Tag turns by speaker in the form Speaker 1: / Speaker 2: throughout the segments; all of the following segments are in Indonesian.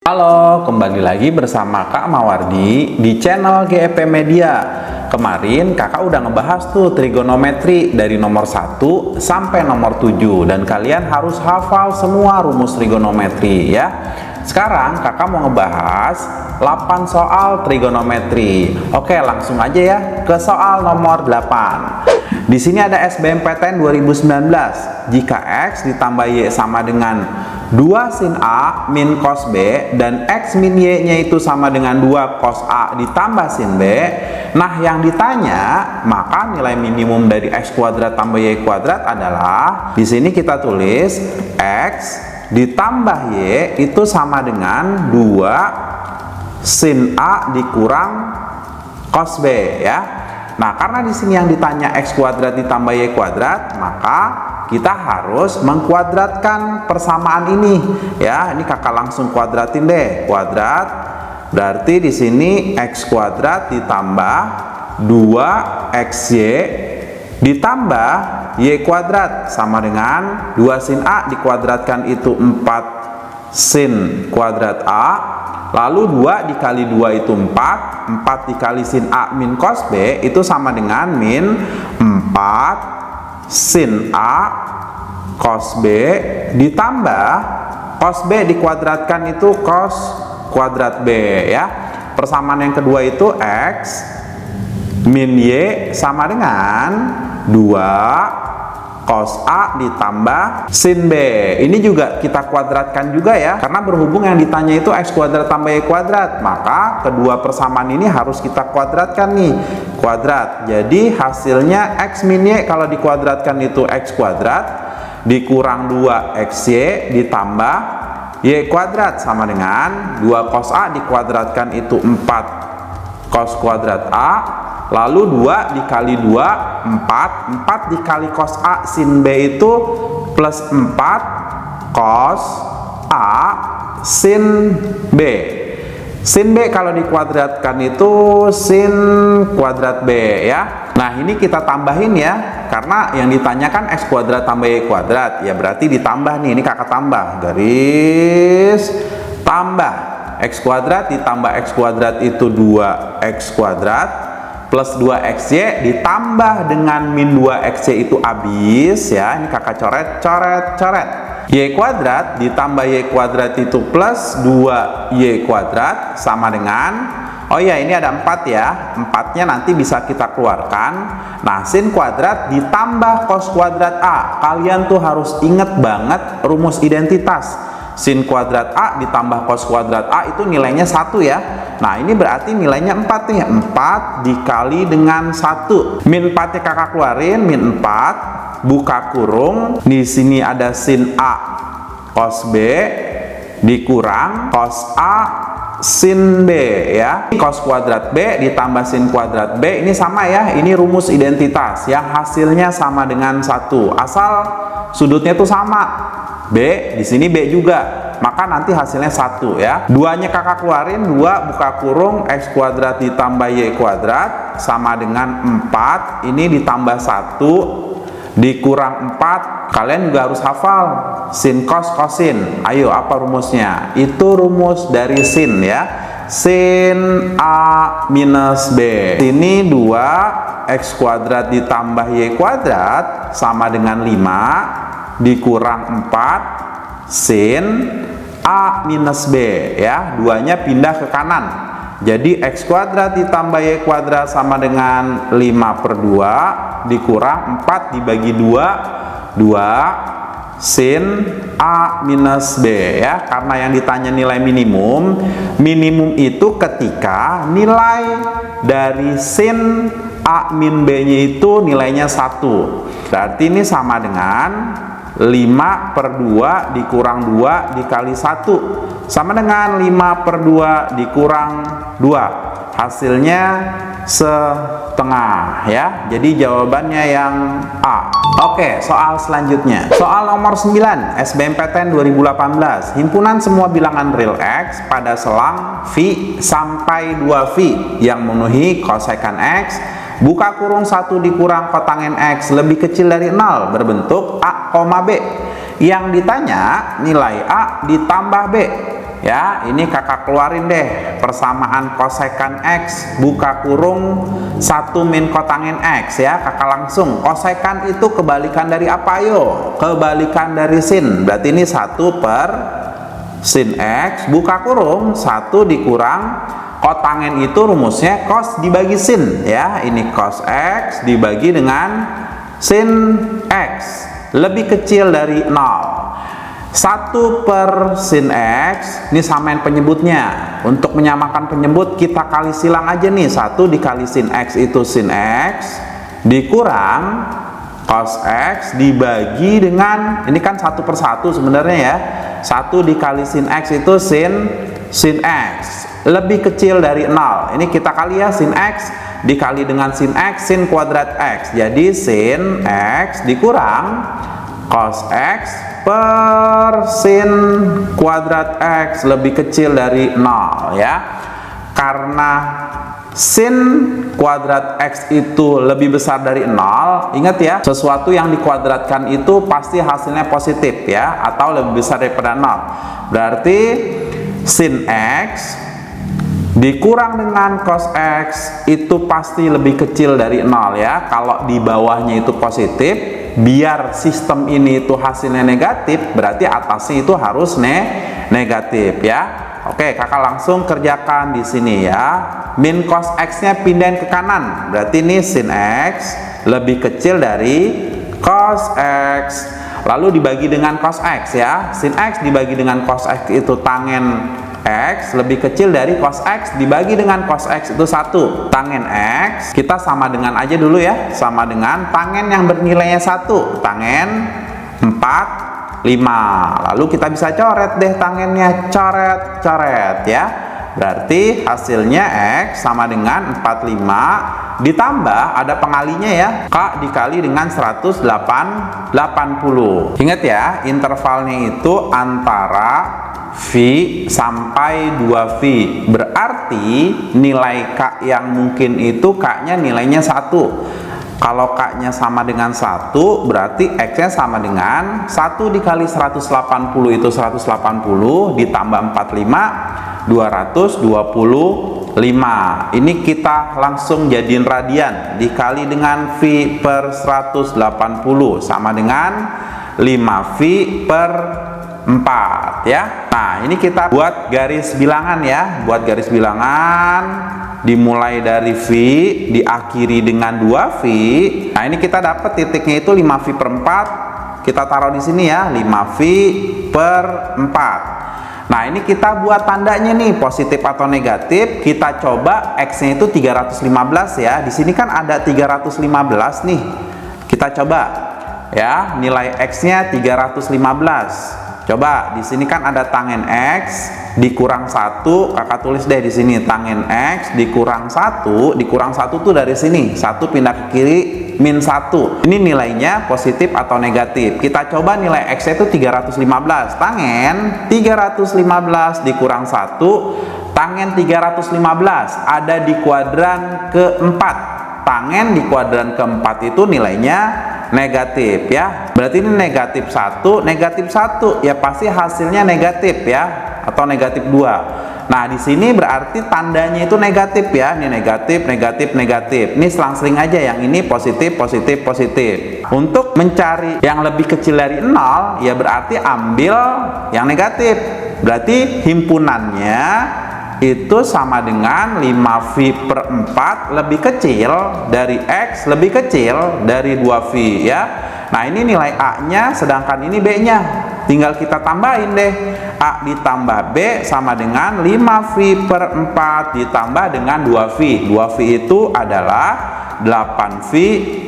Speaker 1: Halo, kembali lagi bersama Kak Mawardi di channel GEP Media. Kemarin kakak udah ngebahas tuh trigonometri dari nomor 1 sampai nomor 7 dan kalian harus hafal semua rumus trigonometri ya. Sekarang kakak mau ngebahas 8 soal trigonometri. Oke, langsung aja ya ke soal nomor 8. Di sini ada SBMPTN 2019. Jika X ditambah Y sama dengan 2 sin A min cos B dan X min Y nya itu sama dengan 2 cos A ditambah sin B. Nah, yang ditanya, maka nilai minimum dari X kuadrat tambah Y kuadrat adalah, di sini kita tulis X ditambah Y itu sama dengan 2 sin A dikurang cos B ya. Nah, karena di sini yang ditanya X kuadrat ditambah Y kuadrat, maka kita harus mengkuadratkan persamaan ini ya. Ini kakak langsung kuadratin deh. Kuadrat berarti di sini X kuadrat ditambah 2XY ditambah Y kuadrat sama dengan 2 sin A dikuadratkan itu 4 sin kuadrat A. Lalu 2 dikali 2 itu 4, 4 dikali sin A min cos B itu sama dengan min 4 sin A cos B ditambah cos B dikuadratkan itu cos kuadrat B ya. Persamaan yang kedua itu X min Y sama dengan 2 cos A ditambah sin B. Ini juga kita kuadratkan juga ya, karena berhubung yang ditanya itu X kuadrat tambah Y kuadrat, maka kedua persamaan ini harus kita kuadratkan nih, kuadrat. Jadi hasilnya X min Y kalau dikuadratkan itu X kuadrat dikurang 2XY ditambah Y kuadrat sama dengan 2 cos A dikuadratkan itu 4 cos kuadrat A. Lalu 2 dikali 2 4, 4 dikali cos A sin B itu plus 4 cos A sin B. Sin B kalau dikuadratkan itu sin kuadrat B ya. Nah, ini kita tambahin ya, karena yang ditanyakan X kuadrat tambah Y kuadrat ya, berarti ditambah nih. Ini kakak tambah, garis tambah X kuadrat ditambah X kuadrat itu 2X kuadrat plus 2XY ditambah dengan min 2XY itu habis ya. Ini kakak coret, coret. Y kuadrat ditambah Y kuadrat itu plus 2Y kuadrat sama dengan, oh ya, ini ada 4 ya. 4-nya nanti bisa kita keluarkan. Nah, sin kuadrat ditambah cos kuadrat A. Kalian tuh harus inget banget rumus identitas. Sin kuadrat A ditambah cos kuadrat A itu nilainya 1 ya. Nah, ini berarti nilainya 4 nih. 4 dikali dengan 1. Min 4-nya kakak keluarin, min 4 buka kurung. Di sini ada sin A cos B dikurang cos A sin B ya. Cos kuadrat B ditambah sin kuadrat B ini sama ya. Ini rumus identitas yang hasilnya sama dengan 1. Asal sudutnya itu sama. B, di sini B juga, maka nanti hasilnya 1 ya. 2-nya kakak keluarin, 2 buka kurung X kuadrat ditambah Y kuadrat sama dengan 4. Ini ditambah 1 dikurang 4. Kalian juga harus hafal sin cos kosin. Ayo, apa rumusnya? Itu rumus dari sin ya. Sin A minus B. Ini 2 X kuadrat ditambah Y kuadrat sama dengan 5 dikurang 4 sin A minus B ya. 2-nya pindah ke kanan. Jadi X kuadrat ditambah Y kuadrat sama dengan 5/2 dikurang 4 dibagi 2 sin A minus B ya. Karena yang ditanya nilai minimum. Minimum itu ketika nilai dari sin A min B nya itu nilainya 1. Berarti ini sama dengan 5/2 dikurang 2 dikali 1 sama dengan 5/2 dikurang 2. Hasilnya setengah ya. Jadi jawabannya yang A. Oke, soal selanjutnya. Soal nomor 9 SBMPTN 2018. Himpunan semua bilangan real X pada selang V sampai 2V yang memenuhi kosekan X buka kurung 1 dikurang kotangin X lebih kecil dari 0 berbentuk A, B. Yang ditanya nilai A ditambah B. Ya, ini kakak keluarin deh persamaan kosekan X buka kurung 1 min kotangin X ya. Kakak langsung, kosekan itu kebalikan dari apa yo? Kebalikan dari sin. Berarti ini 1 per sin X buka kurung 1 dikurang kotangin itu rumusnya cos dibagi sin ya. Ini cos X dibagi dengan sin X lebih kecil dari 0. 1 per sin X, ini samain penyebutnya. Untuk menyamakan penyebut kita kali silang aja nih. 1 dikali sin X itu sin X dikurang cos X dibagi dengan, ini kan 1 per 1 sebenarnya ya. 1 dikali sin X itu sin X lebih kecil dari 0. Ini kita kali ya, sin X dikali dengan sin X, sin kuadrat X. Jadi sin X dikurang cos X per sin kuadrat X lebih kecil dari 0 ya. Karena sin kuadrat X itu lebih besar dari 0, ingat ya, sesuatu yang dikuadratkan itu pasti hasilnya positif ya, atau lebih besar daripada 0. Berarti sin X dikurang dengan cos X itu pasti lebih kecil dari 0 ya. Kalau di bawahnya itu positif, biar sistem ini itu hasilnya negatif, berarti atasnya itu harus negatif ya. Oke, kakak langsung kerjakan di sini ya. Min cos X-nya pindahin ke kanan, berarti ini sin X lebih kecil dari cos X. Lalu dibagi dengan cos X ya. Sin X dibagi dengan cos X itu tangen X lebih kecil dari cos X dibagi dengan cos X itu 1. Tangen X kita sama dengan aja dulu ya, sama dengan tangen yang bernilainya 1, tangen 4, 5. Lalu kita bisa coret deh tangennya, coret ya. Berarti hasilnya X sama dengan 45 ditambah ada pengalinya ya, K dikali dengan 180. Ingat ya, intervalnya itu antara V sampai 2V. Berarti nilai K yang mungkin itu K-nya nilainya 1. Kalau K-nya sama dengan 1, berarti X-nya sama dengan 1 dikali 180 itu 180 ditambah 45, 225. Ini kita langsung jadiin radian, dikali dengan V per 180 sama dengan 5V per 4 ya. Nah, ini kita buat garis bilangan ya. Buat garis bilangan dimulai dari V diakhiri dengan 2V. Nah, ini kita dapat titiknya itu 5V per 4. Kita taruh di sini ya, 5V per 4. Nah, ini kita buat tandanya nih, positif atau negatif. Kita coba X-nya itu 315 ya. Di sini kan ada 315 nih. Kita coba ya, nilai X-nya 315. Coba di sini kan ada tangen X dikurang 1, kakak tulis deh di sini tangen X dikurang 1 tuh dari sini 1 pindah ke kiri min 1. Ini nilainya positif atau negatif. Kita coba nilai X itu 315. Tangen 315 dikurang 1, tangen 315 ada di kuadran keempat. Tangen di kuadran keempat itu nilainya negatif ya. Berarti ini negatif 1, negatif 1 ya, pasti hasilnya negatif ya, atau negatif 2. Nah, di sini berarti tandanya itu negatif ya. Ini negatif, negatif, negatif. Ini selang-seling aja, yang ini positif, positif, positif. Untuk mencari yang lebih kecil dari 0 ya berarti ambil yang negatif. Berarti himpunannya itu sama dengan 5V per 4 lebih kecil dari X lebih kecil dari 2V ya. Nah, ini nilai A-nya, sedangkan ini B-nya. Tinggal kita tambahin deh. A ditambah B sama dengan 5V per 4 ditambah dengan 2V. 2V itu adalah 8V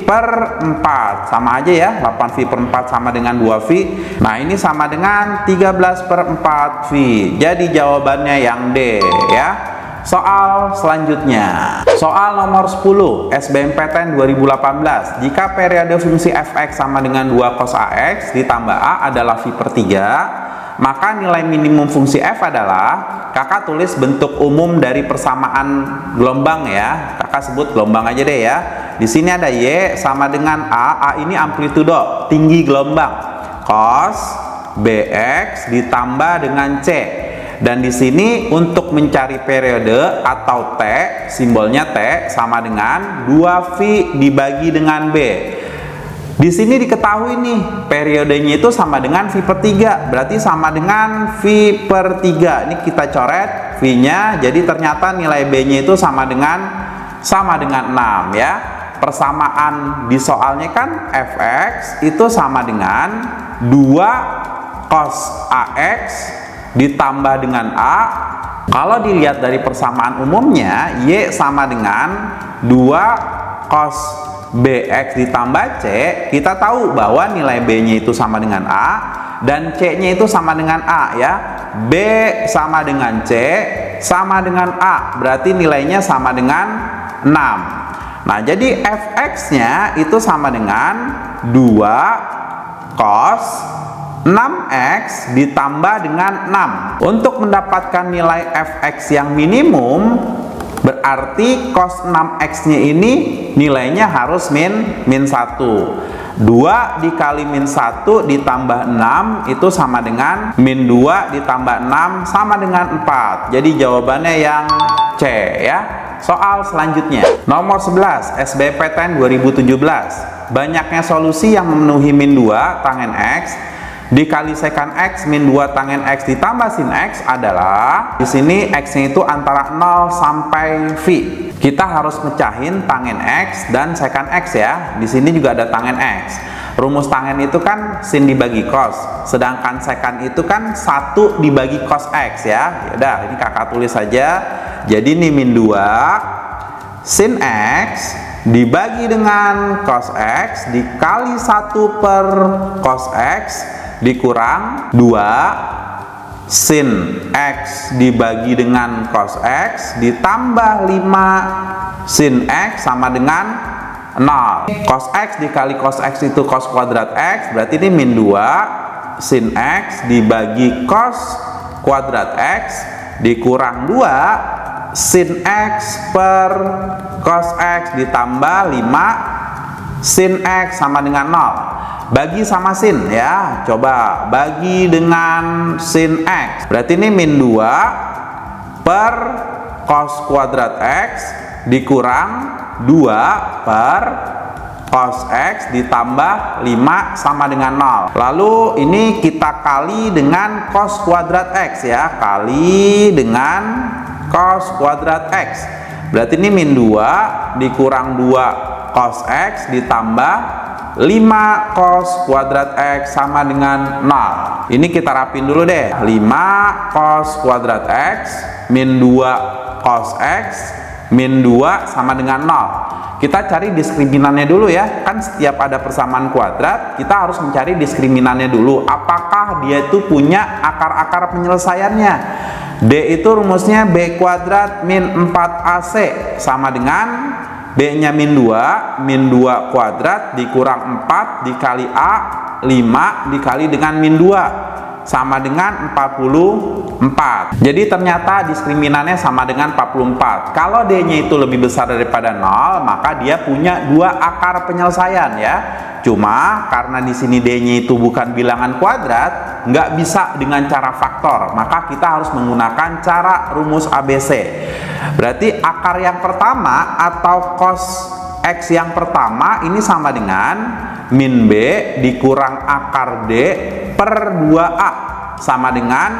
Speaker 1: per 4. Sama aja ya, 8V per 4 sama dengan 2V. Nah, ini sama dengan 13 per 4V. Jadi jawabannya yang D ya. Soal selanjutnya, soal nomor 10 SBMPTN 2018. Jika periode fungsi fx sama dengan 2 cos ax ditambah a adalah V per 3, maka nilai minimum fungsi f adalah, kakak tulis bentuk umum dari persamaan gelombang ya. Kakak sebut gelombang aja deh ya. Di sini ada y sama dengan a ini amplitudo tinggi gelombang, cos bx ditambah dengan c. Dan di sini untuk mencari periode atau T, simbolnya T sama dengan 2V dibagi dengan B. Di sini diketahui nih, periodenya itu sama dengan V per 3, berarti sama dengan V per 3. Ini kita coret V-nya, jadi ternyata nilai B-nya itu sama dengan 6 ya. Persamaan di soalnya kan Fx itu sama dengan 2 cos AX ditambah dengan A. Kalau dilihat dari persamaan umumnya, Y sama dengan 2 cos BX ditambah C, kita tahu bahwa nilai B-nya itu sama dengan A dan C-nya itu sama dengan A ya. B sama dengan C sama dengan A, berarti nilainya sama dengan 6. Nah, jadi Fx-nya itu sama dengan 2 cos 6x ditambah dengan 6. Untuk mendapatkan nilai Fx yang minimum, berarti cos 6x nya ini nilainya harus min 1. 2 dikali min 1 ditambah 6 itu sama dengan min 2 ditambah 6 sama dengan 4. Jadi jawabannya yang C ya. Soal selanjutnya, nomor 11 SBMPTN 2017. Banyaknya solusi yang memenuhi min 2 tangen X dikali sekan X min 2 tangen X ditambah sin X adalah, di sini X-nya itu antara 0 sampai V. Kita harus mecahin tangen X dan sekan X ya. Di sini juga ada tangen X. Rumus tangen itu kan sin dibagi cos, sedangkan sekan itu kan 1 dibagi cos X ya. Yaudah, ini kakak tulis saja. Jadi ini min 2 sin X dibagi dengan cos X dikali 1 per cos X dikurang 2 sin X dibagi dengan cos X ditambah 5 sin X sama dengan 0. Cos X dikali cos X itu cos kuadrat X, berarti ini min 2 sin X dibagi cos kuadrat X dikurang 2 sin X per cos X ditambah 5 sin X sama dengan 0. Bagi sama sin ya, coba bagi dengan sin X, berarti ini min 2 per cos kuadrat X dikurang 2 per cos X ditambah 5 sama dengan 0. Lalu ini kita kali dengan cos kuadrat X ya, kali dengan cos kuadrat X, berarti ini min 2 dikurang 2 cos X ditambah 5 cos kuadrat X sama dengan 0. Ini kita rapin dulu deh. 5 cos kuadrat X min 2 cos X min 2 sama dengan 0. Kita cari diskriminannya dulu ya. Kan setiap ada persamaan kuadrat, kita harus mencari diskriminannya dulu. Apakah dia itu punya akar-akar penyelesaiannya? D itu rumusnya B kuadrat min 4AC sama dengan B-nya min 2 kuadrat dikurang 4 dikali A 5 dikali dengan min 2 sama dengan 44. Jadi ternyata diskriminannya sama dengan 44. Kalau D-nya itu lebih besar daripada 0, maka dia punya 2 akar penyelesaian ya. Cuma karena di sini D-nya itu bukan bilangan kuadrat, nggak bisa dengan cara faktor, maka kita harus menggunakan cara rumus ABC. Berarti akar yang pertama atau cos X yang pertama ini sama dengan min B dikurang akar D per 2A sama dengan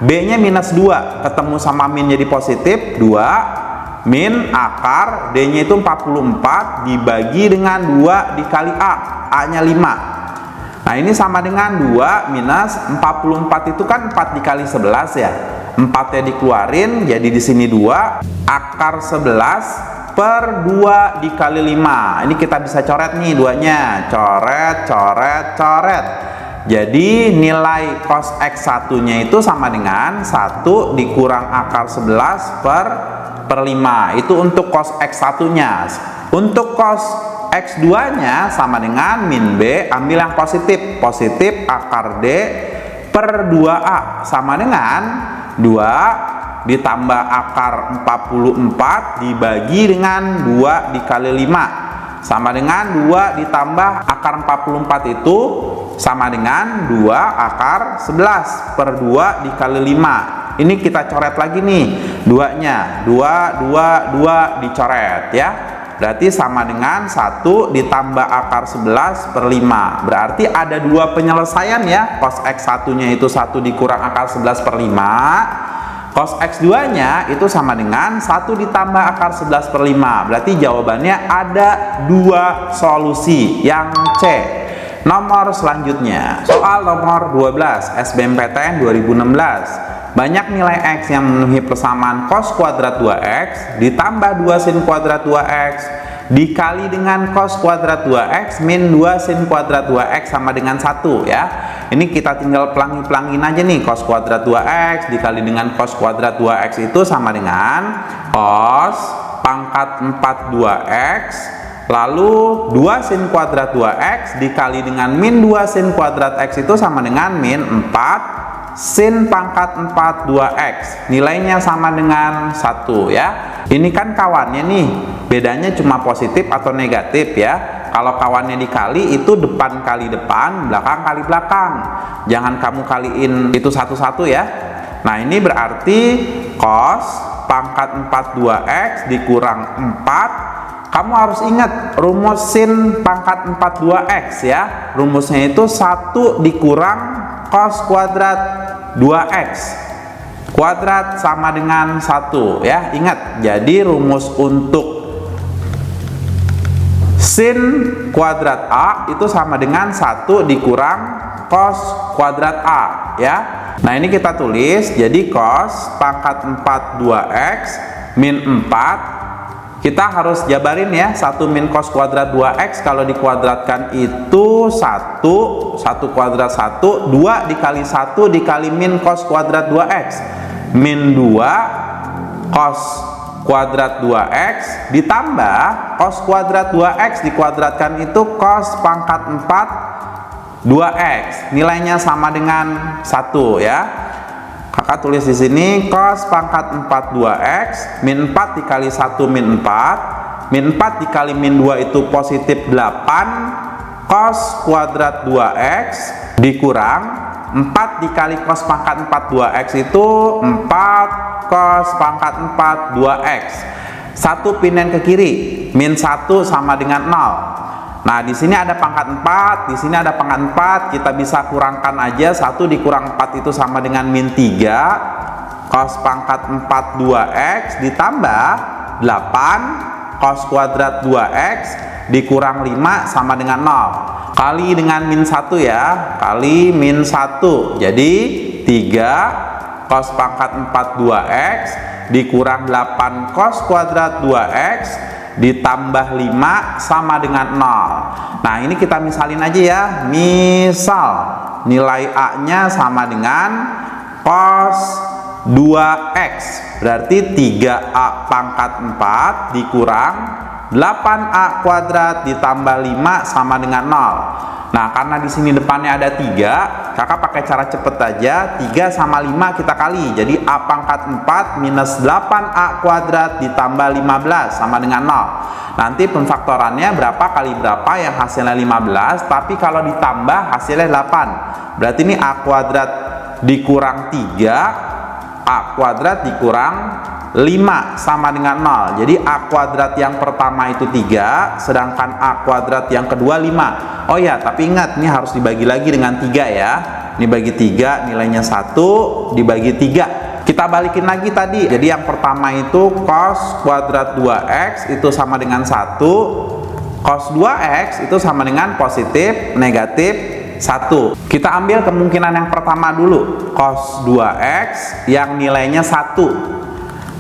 Speaker 1: B-nya minus 2, ketemu sama min jadi positif 2 min akar D-nya itu 44 dibagi dengan 2 dikali A, A-nya 5. Nah, ini sama dengan 2 minus 44 itu kan 4 dikali 11 ya. 4-nya dikeluarin, jadi di sini 2 akar 11 per 2 dikali 5. Ini kita bisa coret nih 2-nya. Coret, coret, coret. Jadi nilai cos X1 nya itu sama dengan 1 dikurang akar 11 per 5. Itu untuk cos X1 nya. Untuk cos X2 nya sama dengan min B, ambil yang positif. Positif akar D per 2A sama dengan 2 ditambah akar 44 dibagi dengan 2 dikali 5 sama dengan 2 ditambah akar 44 itu sama dengan 2 akar 11 per 2 dikali 5 ini kita coret lagi nih, 2-nya. 2 dicoret ya. Berarti sama dengan 1 ditambah akar 11 per 5. Berarti ada 2 penyelesaian ya. Cos X1 nya itu 1 dikurang akar 11 per 5. Cos X2 nya itu sama dengan 1 ditambah akar 11 per 5. Berarti jawabannya ada 2 solusi. Yang C. Nomor selanjutnya, soal nomor 12 SBMPTN 2016. Banyak nilai X yang memenuhi persamaan cos kuadrat 2X ditambah 2 sin kuadrat 2X dikali dengan cos kuadrat 2X min 2 sin kuadrat 2X sama dengan 1 ya. Ini kita tinggal pelangi-pelangin aja nih. Cos kuadrat 2X dikali dengan cos kuadrat 2X itu sama dengan cos pangkat 4 2X lalu 2 sin kuadrat 2X dikali dengan min 2 sin kuadrat X itu sama dengan min 4 sin pangkat 4 2X. Nilainya sama dengan 1 ya. Ini kan kawannya nih, bedanya cuma positif atau negatif ya. Kalau kawannya dikali itu depan kali depan, belakang kali belakang. Jangan kamu kaliin itu satu-satu ya. Nah ini berarti cos pangkat 4 2X dikurang 4. Kamu harus ingat rumus sin pangkat 4 2X ya. Rumusnya itu 1 dikurang cos kuadrat 2X kuadrat sama dengan 1 ya. Ingat, jadi rumus untuk sin kuadrat A itu sama dengan 1 dikurang cos kuadrat A ya. Nah ini kita tulis, jadi cos pangkat 4 2X min 4. Kita harus jabarin ya, 1 min cos kuadrat 2X kalau dikuadratkan itu 1 kuadrat 1, 2 dikali 1 dikali min cos kuadrat 2X min 2 cos kuadrat 2X ditambah cos kuadrat 2X dikuadratkan itu cos pangkat 4 2X, nilainya sama dengan 1 ya. Kakak tulis di sini cos pangkat 4 2X min 4 dikali 1 min 4. Min 4 dikali min 2 itu positif 8 cos kuadrat 2X dikurang 4 dikali cos pangkat 4 2X itu 4 cos pangkat 4 2X. 1 pindahin ke kiri, min 1 sama dengan 0. Nah, di sini ada pangkat 4, di sini ada pangkat 4, kita bisa kurangkan aja. 1 dikurang 4 itu sama dengan min 3 cos pangkat 4 2X ditambah 8 cos kuadrat 2X dikurang 5 sama dengan 0. Kali dengan min 1 ya, kali min 1. Jadi 3 cos pangkat 4 2X dikurang 8 cos kuadrat 2X ditambah 5 sama dengan 0. Nah ini kita misalin aja ya. Misal nilai A nya sama dengan cos 2X, berarti 3A pangkat 4 dikurang 8A kuadrat ditambah 5 sama dengan 0. Nah karena di sini depannya ada 3, kakak pakai cara cepet aja. 3 sama 5 kita kali, jadi A pangkat 4 minus 8A kuadrat ditambah 15 sama dengan 0. Nanti pemfaktorannya berapa kali berapa yang hasilnya 15, tapi kalau ditambah hasilnya 8. Berarti ini A kuadrat dikurang 3, A kuadrat dikurang 5 sama dengan 0. Jadi A kuadrat yang pertama itu 3, sedangkan A kuadrat yang kedua 5. Oh ya, tapi ingat ini harus dibagi lagi dengan 3 ya. Ini bagi 3, nilainya 1 dibagi 3. Kita balikin lagi tadi. Jadi yang pertama itu cos kuadrat 2X itu sama dengan 1. Cos 2X itu sama dengan positif, negatif 1. Kita ambil kemungkinan yang pertama dulu. Cos 2X yang nilainya 1.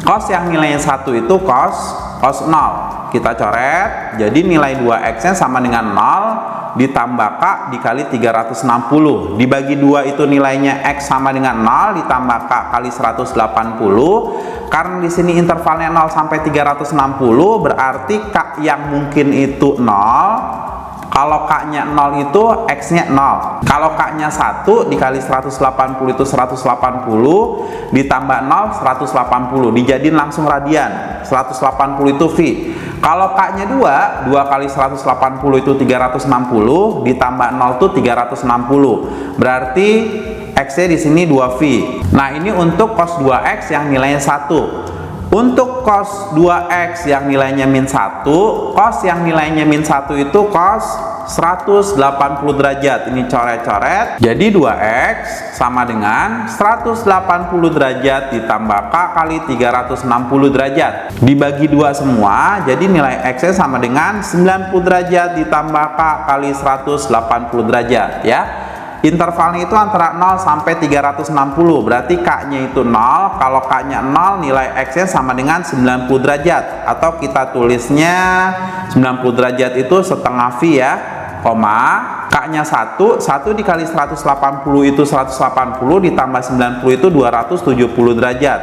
Speaker 1: Cos yang nilainya 1 itu cos 0. Kita coret, jadi nilai 2X nya sama dengan 0 ditambah K dikali 360. Dibagi 2 itu nilainya X sama dengan 0 ditambah K kali 180. Karena di sini intervalnya 0 sampai 360, berarti K yang mungkin itu 0. Kalau K-nya 0 itu X-nya 0. Kalau K-nya 1 dikali 180 itu 180 ditambah 0 180. Dijadiin langsung radian. 180 itu V. Kalau K-nya 2 kali 180 itu 360, ditambah 0 itu 360. Berarti X-nya di sini 2V. Nah, ini untuk cos 2X yang nilainya 1. Untuk cos 2X yang nilainya min 1, cos yang nilainya min 1 itu cos 180 derajat. Ini coret-coret. Jadi 2X sama dengan 180 derajat ditambah K kali 360 derajat. Dibagi 2 semua, jadi nilai X-nya sama dengan 90 derajat ditambah K kali 180 derajat ya. Intervalnya itu antara 0 sampai 360, berarti K-nya itu 0. Kalau K-nya 0, nilai X-nya sama dengan 90 derajat. Atau kita tulisnya 90 derajat itu setengah V ya, koma, K-nya 1 dikali 180 itu 180, ditambah 90 itu 270 derajat.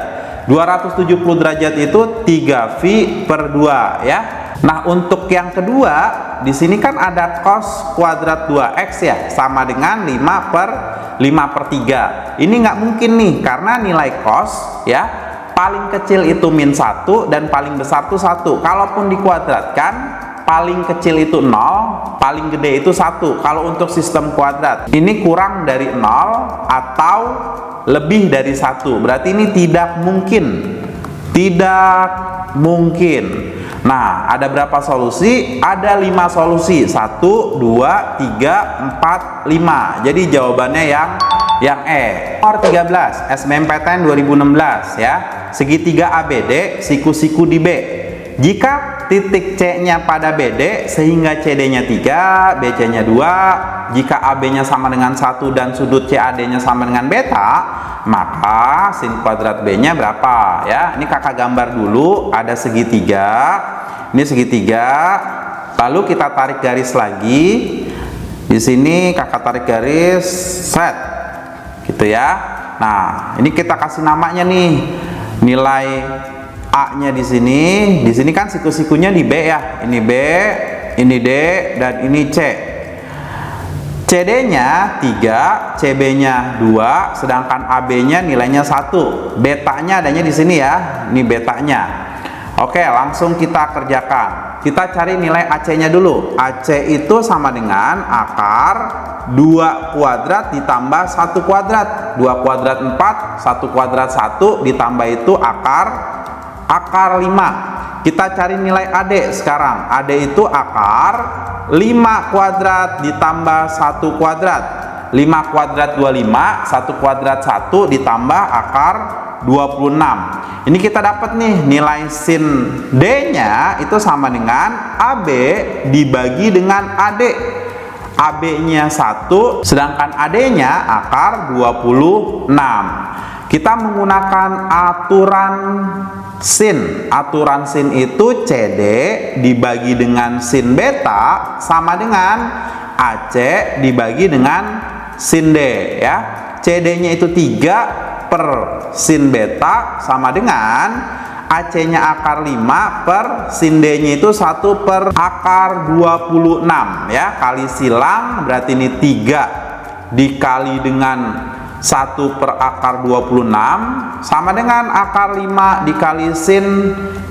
Speaker 1: 270 derajat itu 3V per 2 ya. Nah, untuk yang kedua, di sini kan ada cos kuadrat 2X ya, sama dengan 5/3. Ini nggak mungkin nih, karena nilai cos ya, paling kecil itu min 1 dan paling besar itu 1. Kalaupun dikuadratkan, paling kecil itu 0, paling gede itu 1. Kalau untuk sistem kuadrat, ini kurang dari 0 atau lebih dari 1. Berarti ini tidak mungkin. Tidak mungkin. Nah, ada berapa solusi? Ada 5 solusi. 1, 2, 3, 4, 5. Jadi jawabannya yang E. Nomor 13, SBMPTN 2016 ya. Segitiga ABD, siku-siku di B. Jika titik C-nya pada BD sehingga CD-nya 3, BC-nya 2, jika AB-nya sama dengan 1 dan sudut CAD-nya sama dengan beta, maka sin kuadrat B-nya berapa ya? Ini kakak gambar dulu, ada segitiga. Ini segitiga. Lalu kita tarik garis lagi. Di sini kakak tarik garis set. Gitu ya. Nah, ini kita kasih namanya nih. Nilai A-nya di sini kan siku-sikunya di B ya. Ini B, ini D, dan ini C. CD-nya 3, CB-nya 2, sedangkan AB-nya nilainya 1. Betanya adanya di sini ya. Ini betanya. Oke, langsung kita kerjakan. Kita cari nilai AC-nya dulu. AC itu sama dengan akar 2 kuadrat ditambah 1 kuadrat. 2 kuadrat 4, 1 kuadrat 1 ditambah itu akar 5. Kita cari nilai AD sekarang. AD itu akar 5 kuadrat ditambah 1 kuadrat. 5 kuadrat 25, 1 kuadrat 1 ditambah akar 26. Ini kita dapat nih nilai sin D-nya itu sama dengan AB dibagi dengan AD. AB-nya 1, sedangkan AD-nya akar 26. Kita menggunakan aturan sin. Aturan sin itu CD dibagi dengan sin beta sama dengan AC dibagi dengan sin D ya. CD-nya itu 3 per sin beta sama dengan AC-nya akar 5 per sin D-nya itu 1 per akar 26 ya. Kali silang berarti ini 3 dikali dengan 1 per akar 26 sama dengan akar 5 dikali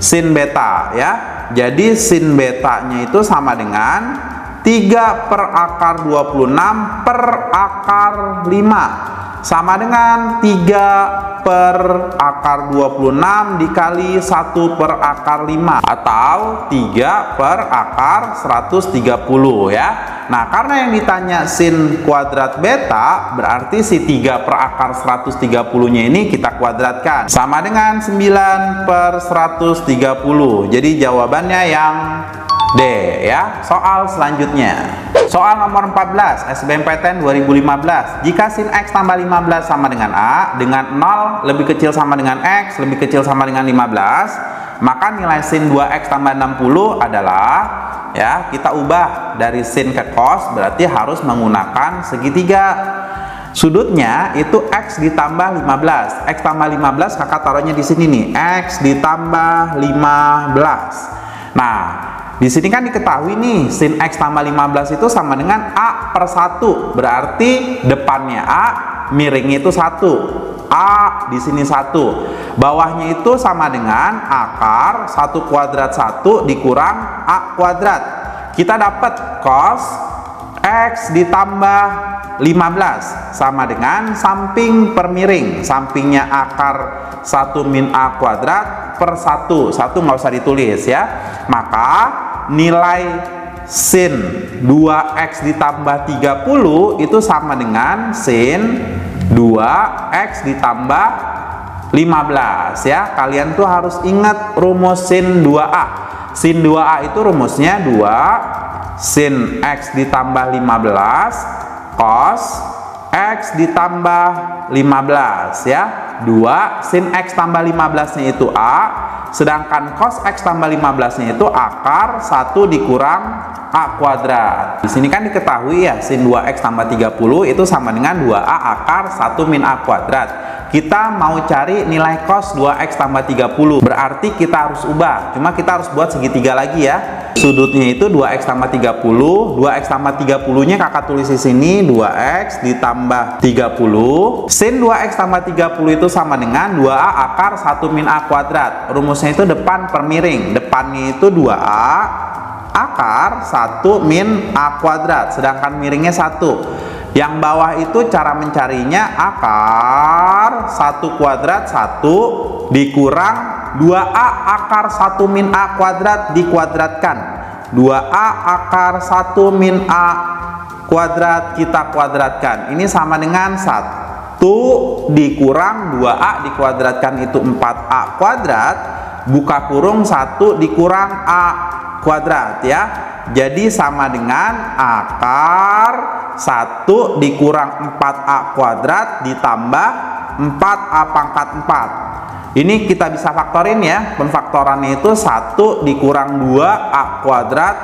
Speaker 1: sin beta ya. Jadi sin betanya itu sama dengan 3 per akar 26 per akar 5 sama dengan 3 per akar 26 dikali 1 per akar 5 atau 3 per akar 130 ya. Nah, karena yang ditanya sin kuadrat beta, berarti si 3 per akar 130-nya ini kita kuadratkan. Sama dengan 9 per 130. Jadi jawabannya yang D ya. Soal selanjutnya. Soal nomor 14, SBMPTN 2015. Jika sin X tambah 15 sama dengan A, dengan 0 lebih kecil sama dengan X, lebih kecil sama dengan 15, maka nilai sin 2X tambah 60 adalah ya, kita ubah dari sin ke cos, berarti harus menggunakan segitiga. Sudutnya itu X ditambah 15. X tambah 15 kakak taruhnya di sini nih, X ditambah 15. Nah, di sini kan diketahui nih sin X tambah 15 itu sama dengan A per 1. Berarti depannya A, miringnya itu 1. A, di sini 1. Bawahnya itu sama dengan akar 1 kuadrat 1 dikurang A kuadrat. Kita dapat cos X ditambah 15 sama dengan samping per miring. Sampingnya akar 1 min A kuadrat per 1. 1 nggak usah ditulis ya. Maka nilai sin 2X ditambah 30 itu sama dengan sin 2X ditambah 15 ya. Kalian tuh harus ingat rumus sin 2A. Sin 2A itu rumusnya 2 sin X ditambah 15 cos X ditambah 15 ya. 2 sin X tambah 15 nya itu A, sedangkan cos X tambah 15 nya itu akar 1 dikurang A kuadrat. Di sini kan diketahui ya, sin 2X tambah 30 itu sama dengan 2A akar 1 min A kuadrat. Kita mau cari nilai cos 2X tambah 30, berarti kita harus ubah. Cuma kita harus buat segitiga lagi ya. Sudutnya itu 2X tambah 30. 2X tambah 30 nya kakak tulis di sini 2X ditambah 30. Sin 2X tambah 30 itu sama dengan 2A akar 1 min A kuadrat. Rumusnya itu depan per miring. Depannya itu 2A akar 1 min A kuadrat, sedangkan miringnya 1. Yang bawah itu cara mencarinya akar 1 kuadrat 1 dikurang 2A akar 1 min A kuadrat dikuadratkan. 2A akar 1 min A kuadrat kita kuadratkan. Ini sama dengan 1 dikurang 2A dikuadratkan itu 4A kuadrat, buka kurung 1 dikurang A kuadrat ya. Jadi sama dengan akar 1 dikurang 4A kuadrat ditambah 4A pangkat 4. Ini kita bisa faktorin ya. Pemfaktorannya itu 1 dikurang 2A kuadrat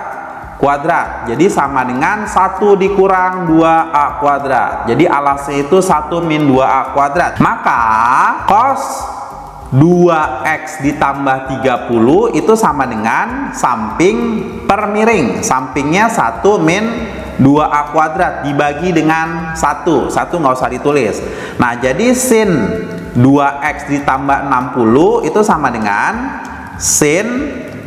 Speaker 1: kuadrat. Jadi sama dengan 1 dikurang 2A kuadrat. Jadi alasnya itu 1 min 2A kuadrat. Maka cos 2X ditambah 30 itu sama dengan samping per miring. Sampingnya 1 min 2A kuadrat dibagi dengan 1. 1 nggak usah ditulis. Nah, jadi sin 2X ditambah 60 itu sama dengan sin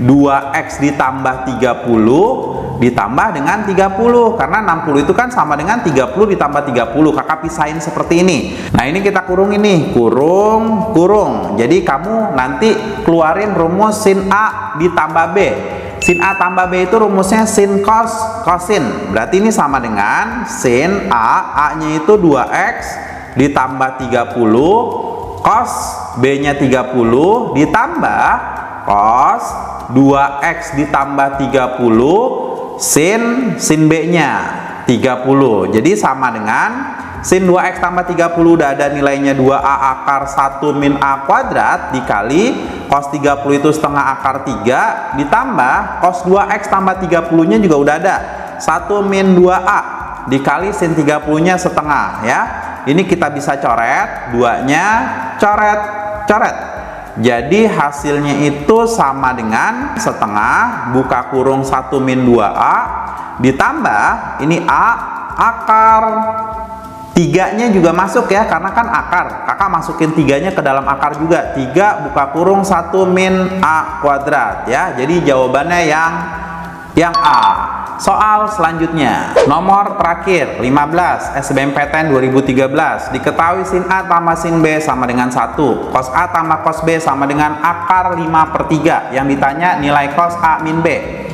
Speaker 1: 2X ditambah 30 ditambah dengan 30, karena 60 itu kan sama dengan 30 ditambah 30. Kakak pisahin seperti ini. Nah, ini kita kurung ini, kurung kurung. Jadi kamu nanti keluarin rumus sin A ditambah B. Sin A tambah B itu rumusnya sin cos cosin. Berarti ini sama dengan sin A nya itu 2X ditambah 30 cos B nya 30 ditambah cos 2X ditambah 30 sin B nya 30. Jadi sama dengan sin 2X tambah 30 udah ada nilainya 2A akar 1 min A kuadrat dikali cos 30 itu setengah akar 3 ditambah cos 2X tambah 30 nya juga udah ada 1 min 2A dikali sin 30 nya setengah ya. Ini kita bisa coret, 2 nya coret coret. Jadi hasilnya itu sama dengan setengah buka kurung 1 min 2A ditambah ini A akar 3 nya juga masuk ya, karena kan akar. Kakak masukin 3 nya ke dalam akar juga. 3 buka kurung 1 min A kuadrat ya. Jadi jawabannya yang A. Soal selanjutnya, nomor terakhir 15 SBMPTN 2013. Diketahui sin A tambah sin B sama dengan 1, cos A tambah cos B sama dengan akar 5/3. Yang ditanya nilai cos A min B.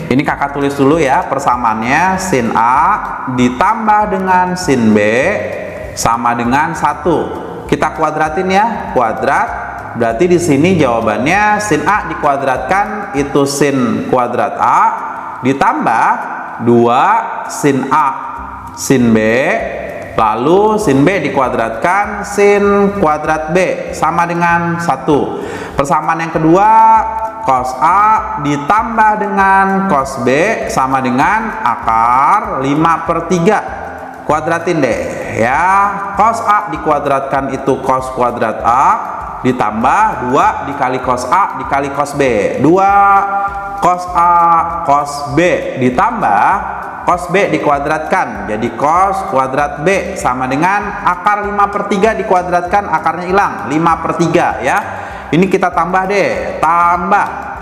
Speaker 1: Ini kakak tulis dulu ya persamaannya. Sin A ditambah dengan sin B sama dengan 1. Kita kuadratin ya, kuadrat. Berarti di sini jawabannya sin A dikuadratkan itu sin kuadrat A ditambah 2 sin A sin B, lalu sin B dikuadratkan sin kuadrat B sama dengan 1. Persamaan yang kedua, cos A ditambah dengan cos B sama dengan akar 5/3. Kuadratin deh ya. Cos A dikuadratkan itu cos kuadrat A ditambah 2 dikali cos A dikali cos B. 2 cos A cos B ditambah cos B dikuadratkan jadi cos kuadrat B sama dengan akar 5/3 dikuadratkan, akarnya hilang 5/3 ya. Ini kita tambah deh, tambah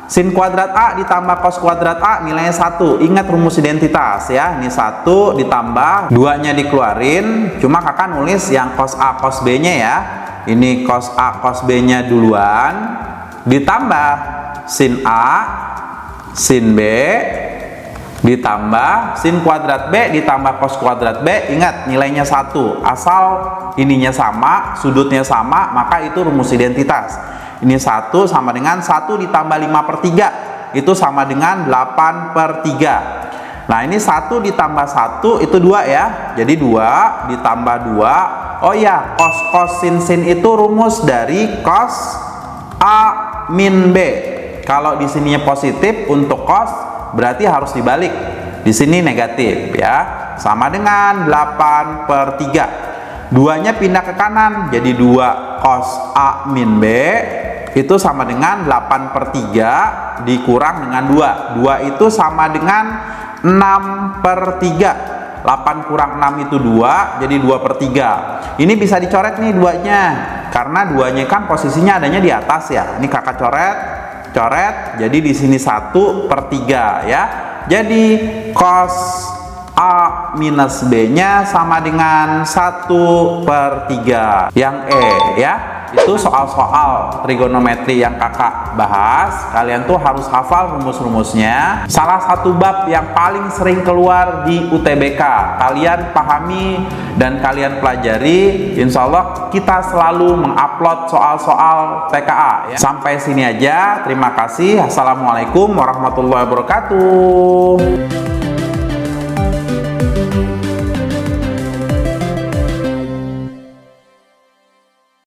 Speaker 1: sin kuadrat A ditambah cos kuadrat A nilainya 1. Ingat rumus identitas ya. Ini 1 ditambah 2-nya dikeluarin. Cuma kakak nulis yang cos A cos B nya ya. Ini cos A cos B nya duluan ditambah sin A sin B ditambah sin kuadrat B ditambah cos kuadrat B. Ingat nilainya 1. Asal ininya sama, sudutnya sama, maka itu rumus identitas. Ini 1 sama dengan 1 ditambah 5/3 itu sama dengan 8/3. Nah ini 1 ditambah 1 itu 2 ya. Jadi 2 ditambah 2. Oh ya, cos sin itu rumus dari cos A min B. Kalau di sininya positif untuk cos berarti harus dibalik. Di sini negatif ya. Sama dengan 8/3. 2-nya pindah ke kanan jadi 2 cos A min B itu sama dengan 8/3 dikurang dengan 2. 2 itu sama dengan 6/3. 8 kurang 6 itu 2, jadi 2/3. Ini bisa dicoret nih 2-nya. Karena 2-nya kan posisinya adanya di atas ya. Ini kakak coret, jadi di sini 1/3 ya. Jadi cos A minus B-nya sama dengan 1/3. Yang E ya. Itu soal-soal trigonometri yang kakak bahas. Kalian tuh harus hafal rumus-rumusnya. Salah satu bab yang paling sering keluar di UTBK. Kalian pahami dan kalian pelajari. Insya Allah kita selalu mengupload soal-soal TKA ya. Sampai sini aja. Terima kasih. Assalamualaikum warahmatullahi wabarakatuh.